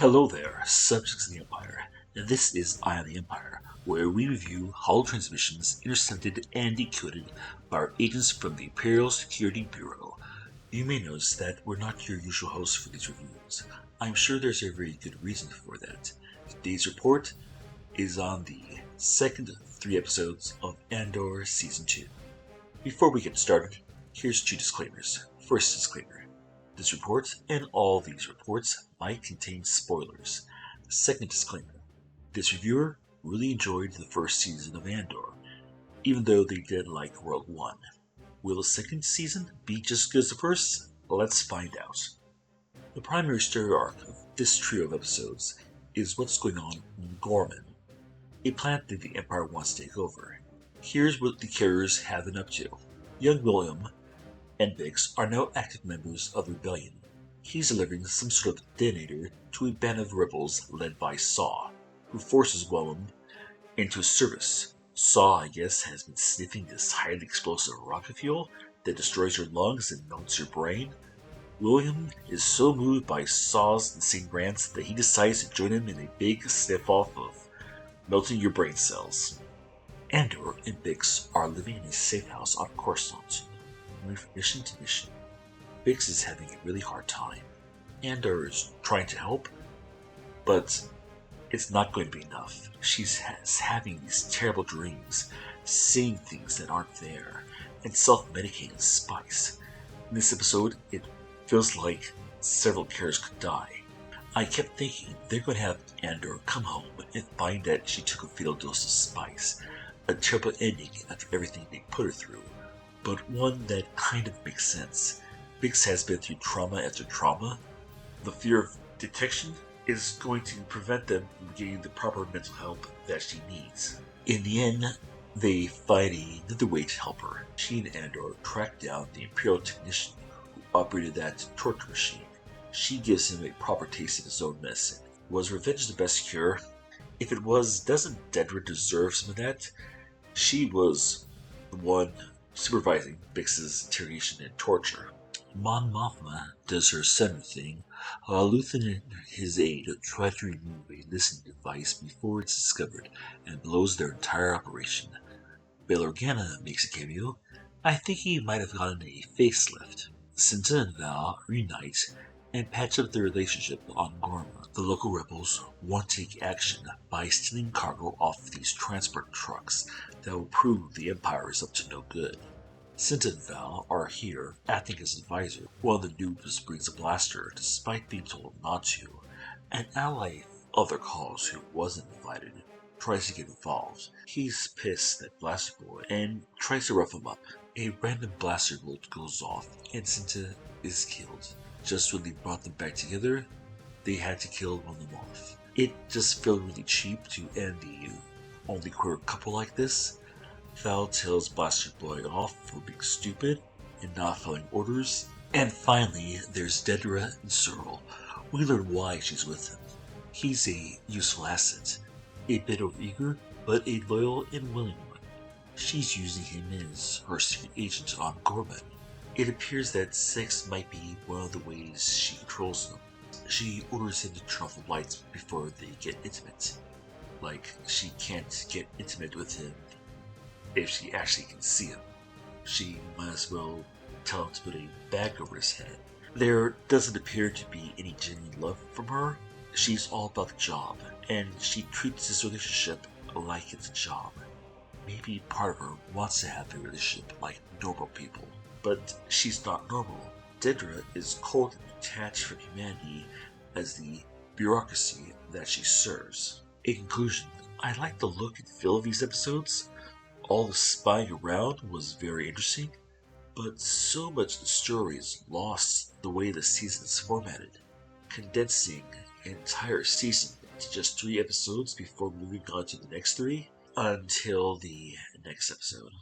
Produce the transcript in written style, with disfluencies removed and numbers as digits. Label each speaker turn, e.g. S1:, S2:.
S1: Hello there, subjects of the Empire. This is Eye on the Empire, where we review holo transmissions intercepted and decoded by our agents from the Imperial Security Bureau. You may notice that we're not your usual hosts for these reviews. I'm sure there's a very good reason for that. Today's report is on the second 3 episodes of Andor Season 2. Before we get started, here's 2 disclaimers. First disclaimer. This report and all these reports might contain spoilers. Second disclaimer. This reviewer really enjoyed the first season of Andor, even though they didn't like World 1. Will the second season be just as good as the first? Let's find out. The primary story arc of this trio of episodes is what's going on in Gorman, a planet that the Empire wants to take over. Here's what the carriers have been up to. Young William and Bix are now active members of the rebellion. He's delivering some sort of detonator to a band of rebels led by Saw, who forces Willem into his service. Saw, I guess, has been sniffing this highly explosive rocket fuel that destroys your lungs and melts your brain. William is so moved by Saw's insane rants that he decides to join him in a big sniff-off of melting your brain cells. Andor and Bix are living in a safe house on Coruscant, moving from mission to mission. Bix is having a really hard time. Andor is trying to help, but it's not going to be enough. She's having these terrible dreams, seeing things that aren't there, and self-medicating spice. In this episode, it feels like several characters could die. I kept thinking they're going to have Andor come home and find that she took a fatal dose of spice, a terrible ending after everything they put her through, but one that kind of makes sense. Bix has been through trauma after trauma. The fear of detection is going to prevent them from getting the proper mental help that she needs. In the end, they find another way to help her. She and Andor track down the Imperial technician who operated that torture machine. She gives him a proper taste of his own medicine. Was revenge the best cure? If it was, doesn't Dedra deserve some of that? She was the one supervising Bix's interrogation and torture. Mon Mothma does her center thing, while Luthen and his aide try to remove a listening device before it's discovered and blows their entire operation. Bail Organa makes a cameo. I think he might have gotten a facelift. Cinta and Val reunite and patch up their relationship on Gorma. The local rebels want to take action by stealing cargo off these transport trucks that will prove the Empire is up to no good. Cinta and Val are here, acting as advisor, while the dude just brings a blaster despite being told not to. An ally of their cause who wasn't invited tries to get involved. He's pissed at Blaster Boy and tries to rough him up. A random blaster bolt goes off and Cinta is killed. Just when they brought them back together, they had to kill one of them off. It just felt really cheap to end the only queer couple like this. Val tells Blaster Boy off for being stupid and not following orders. And finally, there's Dedra and Cyril. We learn why she's with him. He's a useful asset, a bit overeager, but a loyal and willing one. She's using him as her secret agent on Gorman. It appears that sex might be one of the ways she controls them. She orders him to turn off the lights before they get intimate. Like, she can't get intimate with him if she actually can see him. She might as well tell him to put a bag over his head. There doesn't appear to be any genuine love from her. She's all about the job, and she treats this relationship like it's a job. Maybe part of her wants to have a relationship like normal people, but she's not normal. Dedra is cold and detached from humanity as the bureaucracy that she serves. In conclusion, I like the look and feel of these episodes. All the spying around was very interesting, but so much of the story is lost the way the season is formatted. Condensing an entire season to just 3 episodes before moving on to the next 3 until the next episode.